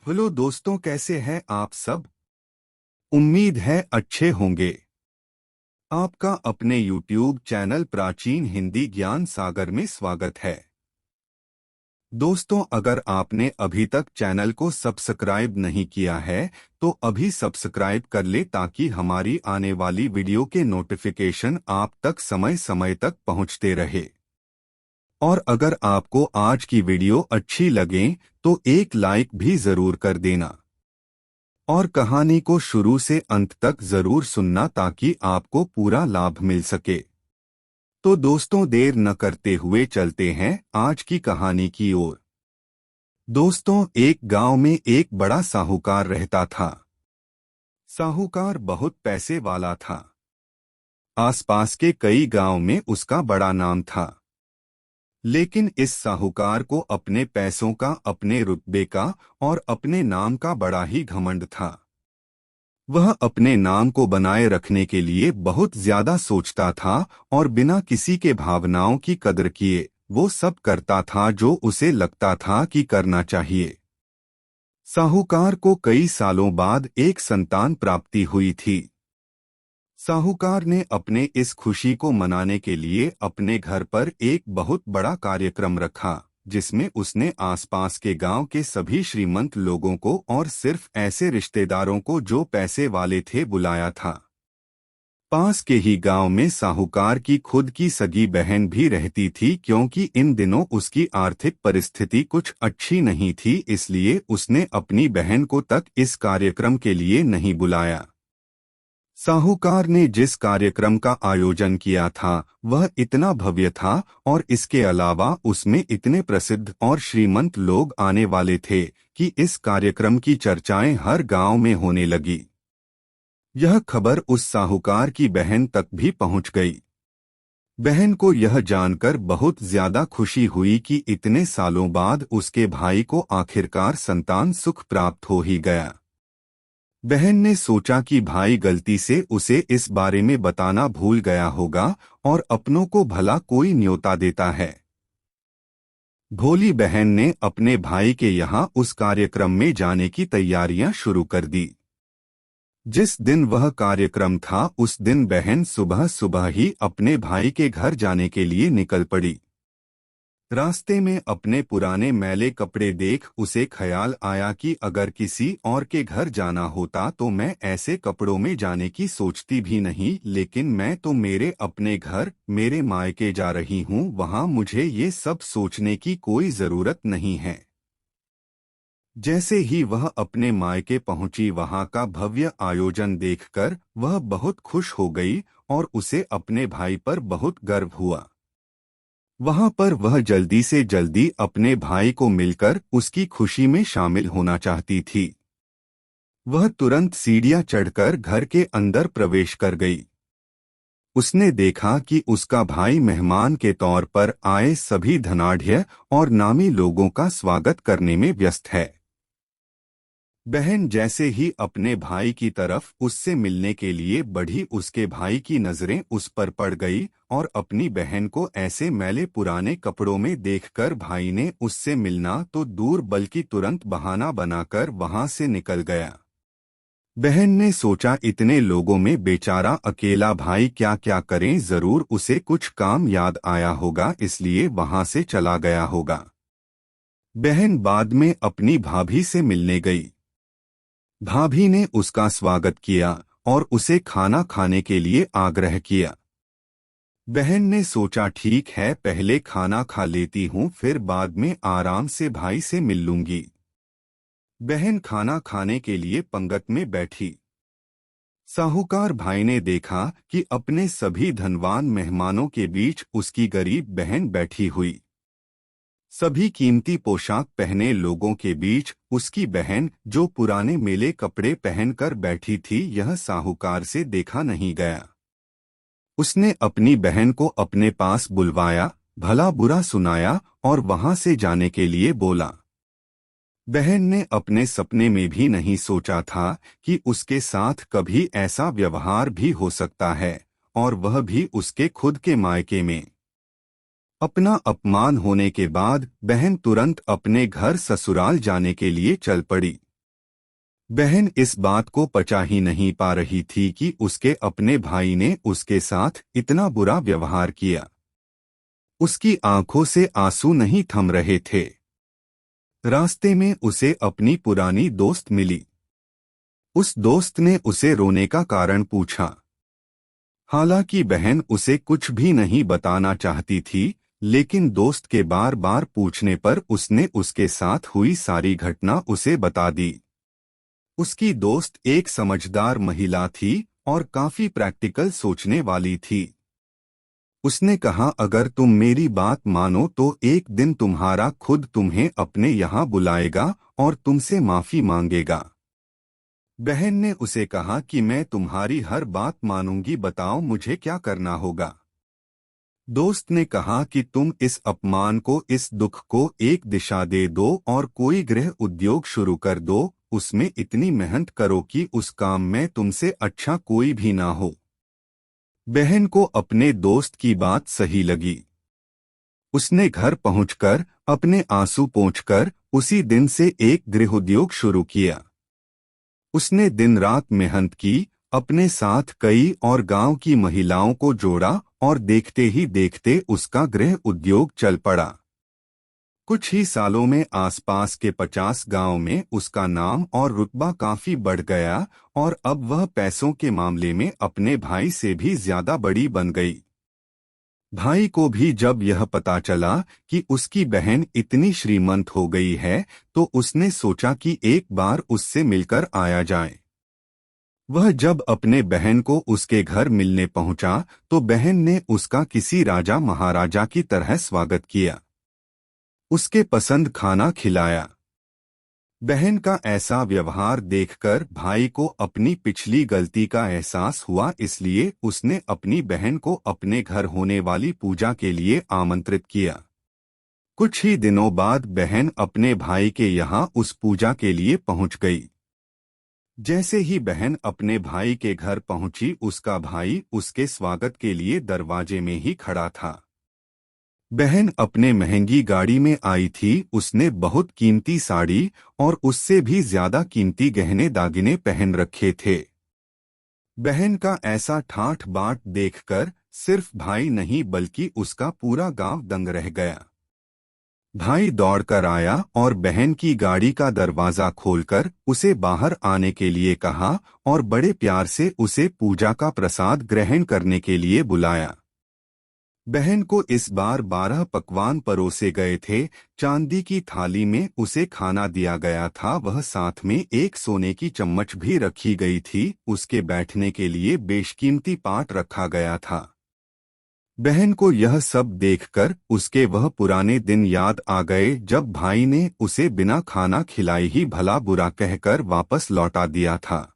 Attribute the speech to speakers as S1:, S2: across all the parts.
S1: Hello दोस्तों, कैसे हैं आप सब। उम्मीद है अच्छे होंगे। आपका अपने YouTube चैनल प्राचीन हिंदी ज्ञान सागर में स्वागत है। दोस्तों, अगर आपने अभी तक चैनल को सब्सक्राइब नहीं किया है तो अभी सब्सक्राइब कर ले ताकि हमारी आने वाली वीडियो के नोटिफिकेशन आप तक समय समय तक पहुंचते रहे। और अगर आपको आज की वीडियो अच्छी लगे तो एक लाइक भी जरूर कर देना और कहानी को शुरू से अंत तक जरूर सुनना ताकि आपको पूरा लाभ मिल सके। तो दोस्तों, देर न करते हुए चलते हैं आज की कहानी की ओर। दोस्तों, एक गांव में एक बड़ा साहूकार रहता था। साहूकार बहुत पैसे वाला था। आसपास के कई गांव में उसका बड़ा नाम था। लेकिन इस साहूकार को अपने पैसों का, अपने रुतबे का और अपने नाम का बड़ा ही घमंड था। वह अपने नाम को बनाए रखने के लिए बहुत ज्यादा सोचता था और बिना किसी के भावनाओं की कदर किए वो सब करता था जो उसे लगता था कि करना चाहिए। साहूकार को कई सालों बाद एक संतान प्राप्ति हुई थी। साहूकार ने अपने इस खुशी को मनाने के लिए अपने घर पर एक बहुत बड़ा कार्यक्रम रखा, जिसमें उसने आसपास के गांव के सभी श्रीमंत लोगों को और सिर्फ ऐसे रिश्तेदारों को जो पैसे वाले थे बुलाया था। पास के ही गांव में साहूकार की खुद की सगी बहन भी रहती थी, क्योंकि इन दिनों उसकी आर्थिक परिस्थिति कुछ अच्छी नहीं थी, इसलिए उसने अपनी बहन को तक इस कार्यक्रम के लिए नहीं बुलाया। साहूकार ने जिस कार्यक्रम का आयोजन किया था वह इतना भव्य था और इसके अलावा उसमें इतने प्रसिद्ध और श्रीमंत लोग आने वाले थे कि इस कार्यक्रम की चर्चाएं हर गांव में होने लगी। यह खबर उस साहूकार की बहन तक भी पहुंच गई। बहन को यह जानकर बहुत ज्यादा खुशी हुई कि इतने सालों बाद उसके भाई को आखिरकार संतान सुख प्राप्त हो ही गया। बहन ने सोचा कि भाई गलती से उसे इस बारे में बताना भूल गया होगा और अपनों को भला कोई न्योता देता है। भोली बहन ने अपने भाई के यहाँ उस कार्यक्रम में जाने की तैयारियां शुरू कर दी। जिस दिन वह कार्यक्रम था उस दिन बहन सुबह सुबह ही अपने भाई के घर जाने के लिए निकल पड़ी। रास्ते में अपने पुराने मैले कपड़े देख उसे ख्याल आया कि अगर किसी और के घर जाना होता तो मैं ऐसे कपड़ों में जाने की सोचती भी नहीं, लेकिन मैं तो मेरे अपने घर, मेरे मायके जा रही हूँ, वहाँ मुझे ये सब सोचने की कोई जरूरत नहीं है। जैसे ही वह अपने मायके पहुंची, वहां का भव्य आयोजन देखकर वह बहुत खुश हो गई और उसे अपने भाई पर बहुत गर्व हुआ। वहां पर वह जल्दी से जल्दी अपने भाई को मिलकर उसकी खुशी में शामिल होना चाहती थी। वह तुरंत सीढ़ियां चढ़कर घर के अंदर प्रवेश कर गई। उसने देखा कि उसका भाई मेहमान के तौर पर आए सभी धनाढ्य और नामी लोगों का स्वागत करने में व्यस्त है। बहन जैसे ही अपने भाई की तरफ उससे मिलने के लिए बढ़ी, उसके भाई की नजरें उस पर पड़ गई और अपनी बहन को ऐसे मैले पुराने कपड़ों में देखकर भाई ने उससे मिलना तो दूर बल्कि तुरंत बहाना बनाकर वहां से निकल गया। बहन ने सोचा इतने लोगों में बेचारा अकेला भाई क्या क्या करें, जरूर उसे कुछ काम याद आया होगा, इसलिए वहां से चला गया होगा। बहन बाद में अपनी भाभी से मिलने गई। भाभी ने उसका स्वागत किया और उसे खाना खाने के लिए आग्रह किया। बहन ने सोचा ठीक है, पहले खाना खा लेती हूँ, फिर बाद में आराम से भाई से मिल लूंगी। बहन खाना खाने के लिए पंगत में बैठी। साहूकार भाई ने देखा कि अपने सभी धनवान मेहमानों के बीच उसकी गरीब बहन बैठी हुई। सभी कीमती पोशाक पहने लोगों के बीच उसकी बहन जो पुराने मेले कपड़े पहनकर बैठी थी, यह साहूकार से देखा नहीं गया। उसने अपनी बहन को अपने पास बुलवाया, भला बुरा सुनाया और वहां से जाने के लिए बोला। बहन ने अपने सपने में भी नहीं सोचा था कि उसके साथ कभी ऐसा व्यवहार भी हो सकता है, और वह भी उसके खुद के मायके में। अपना अपमान होने के बाद बहन तुरंत अपने घर ससुराल जाने के लिए चल पड़ी। बहन इस बात को पचा ही नहीं पा रही थी कि उसके अपने भाई ने उसके साथ इतना बुरा व्यवहार किया। उसकी आंखों से आंसू नहीं थम रहे थे। रास्ते में उसे अपनी पुरानी दोस्त मिली। उस दोस्त ने उसे रोने का कारण पूछा। हालांकि बहन उसे कुछ भी नहीं बताना चाहती थी, लेकिन दोस्त के बार बार पूछने पर उसने उसके साथ हुई सारी घटना उसे बता दी। उसकी दोस्त एक समझदार महिला थी और काफी प्रैक्टिकल सोचने वाली थी। उसने कहा, अगर तुम मेरी बात मानो तो एक दिन तुम्हारा खुद तुम्हें अपने यहाँ बुलाएगा और तुमसे माफी मांगेगा। बहन ने उसे कहा कि मैं तुम्हारी हर बात मानूंगी, बताओ मुझे क्या करना होगा। दोस्त ने कहा कि तुम इस अपमान को, इस दुख को एक दिशा दे दो और कोई गृह उद्योग शुरू कर दो। उसमें इतनी मेहनत करो कि उस काम में तुमसे अच्छा कोई भी ना हो। बहन को अपने दोस्त की बात सही लगी। उसने घर पहुंचकर अपने आंसू पोंछकर उसी दिन से एक गृहोद्योग शुरू किया। उसने दिन रात मेहनत की, अपने साथ कई और गांव की महिलाओं को जोड़ा और देखते ही देखते उसका गृह उद्योग चल पड़ा। कुछ ही सालों में आसपास के 50 गांव में उसका नाम और रुतबा काफी बढ़ गया और अब वह पैसों के मामले में अपने भाई से भी ज्यादा बड़ी बन गई। भाई को भी जब यह पता चला कि उसकी बहन इतनी श्रीमंत हो गई है, तो उसने सोचा कि एक बार उससे मिलकर आया जाए। वह जब अपने बहन को उसके घर मिलने पहुंचा, तो बहन ने उसका किसी राजा महाराजा की तरह स्वागत किया। उसके पसंद खाना खिलाया। बहन का ऐसा व्यवहार देखकर भाई को अपनी पिछली गलती का एहसास हुआ, इसलिए उसने अपनी बहन को अपने घर होने वाली पूजा के लिए आमंत्रित किया। कुछ ही दिनों बाद बहन अपने भाई के यहाँ उस पूजा के लिए पहुंच गई। जैसे ही बहन अपने भाई के घर पहुंची, उसका भाई उसके स्वागत के लिए दरवाजे में ही खड़ा था। बहन अपने महंगी गाड़ी में आई थी। उसने बहुत कीमती साड़ी और उससे भी ज्यादा कीमती गहने दागिने पहन रखे थे। बहन का ऐसा ठाठ बाट देखकर सिर्फ भाई नहीं बल्कि उसका पूरा गांव दंग रह गया। भाई दौड़कर आया और बहन की गाड़ी का दरवाजा खोलकर उसे बाहर आने के लिए कहा और बड़े प्यार से उसे पूजा का प्रसाद ग्रहण करने के लिए बुलाया। बहन को इस बार 12 पकवान परोसे गए थे। चांदी की थाली में उसे खाना दिया गया था। वह साथ में एक सोने की चम्मच भी रखी गई थी। उसके बैठने के लिए बेशकीमती पाट रखा गया था। बहन को यह सब देखकर उसके वह पुराने दिन याद आ गए, जब भाई ने उसे बिना खाना खिलाए ही भला बुरा कहकर वापस लौटा दिया था।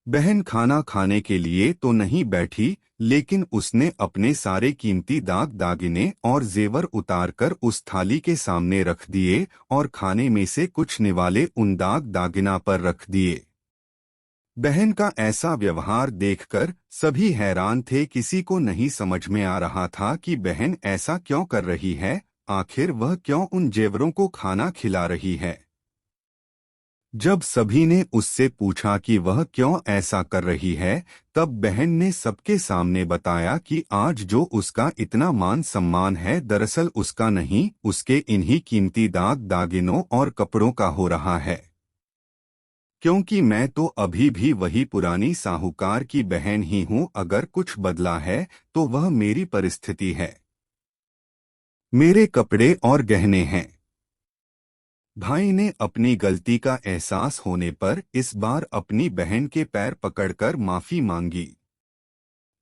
S1: बहन खाना खाने के लिए तो नहीं बैठी, लेकिन उसने अपने सारे कीमती दाग दागिने और जेवर उतारकर उस थाली के सामने रख दिए और खाने में से कुछ निवाले उन दाग दागिना पर रख दिए। बहन का ऐसा व्यवहार देखकर सभी हैरान थे। किसी को नहीं समझ में आ रहा था कि बहन ऐसा क्यों कर रही है। आखिर वह क्यों उन जेवरों को खाना खिला रही है। जब सभी ने उससे पूछा कि वह क्यों ऐसा कर रही है, तब बहन ने सबके सामने बताया कि आज जो उसका इतना मान सम्मान है, दरअसल उसका नहीं, उसके इन्हीं कीमती दाग दागिनों और कपड़ों का हो रहा है। क्योंकि मैं तो अभी भी वही पुरानी साहूकार की बहन ही हूं। अगर कुछ बदला है तो वह मेरी परिस्थिति है, मेरे कपड़े और गहने हैं। भाई ने अपनी गलती का एहसास होने पर इस बार अपनी बहन के पैर पकड़कर माफी मांगी।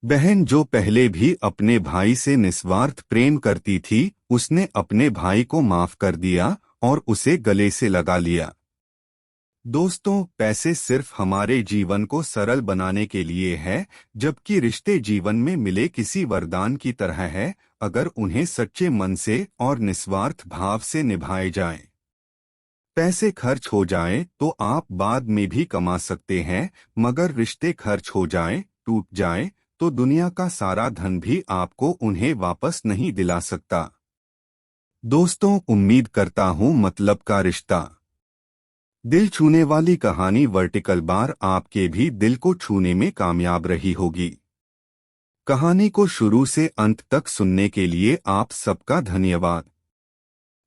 S1: बहन जो पहले भी अपने भाई से निस्वार्थ प्रेम करती थी, उसने अपने भाई को माफ कर दिया और उसे गले से लगा लिया। दोस्तों, पैसे सिर्फ हमारे जीवन को सरल बनाने के लिए है, जबकि रिश्ते जीवन में मिले किसी वरदान की तरह है, अगर उन्हें सच्चे मन से और निस्वार्थ भाव से निभाए जाएं। पैसे खर्च हो जाएं तो आप बाद में भी कमा सकते हैं, मगर रिश्ते खर्च हो जाएं, टूट जाएं, तो दुनिया का सारा धन भी आपको उन्हें वापस नहीं दिला सकता। दोस्तों, उम्मीद करता हूं मतलब का रिश्ता दिल छूने वाली कहानी वर्टिकल बार आपके भी दिल को छूने में कामयाब रही होगी। कहानी को शुरू से अंत तक सुनने के लिए आप सबका धन्यवाद।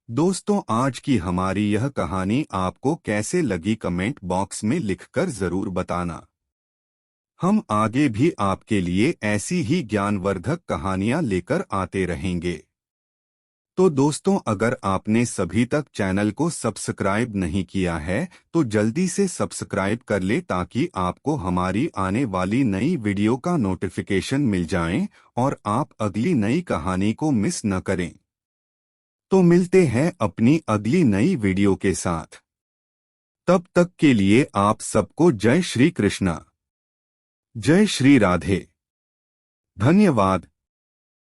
S1: दोस्तों, आज की हमारी यह कहानी आपको कैसे लगी कमेंट बॉक्स में लिखकर जरूर बताना। हम आगे भी आपके लिए ऐसी ही ज्ञानवर्धक कहानियां लेकर आते रहेंगे। तो दोस्तों, अगर आपने सभी तक चैनल को सब्सक्राइब नहीं किया है तो जल्दी से सब्सक्राइब कर ले ताकि आपको हमारी आने वाली नई वीडियो का नोटिफिकेशन मिल जाए और आप अगली नई कहानी को मिस न करें। तो मिलते हैं अपनी अगली नई वीडियो के साथ। तब तक के लिए आप सबको जय श्री कृष्णा, जय श्री राधे। धन्यवाद।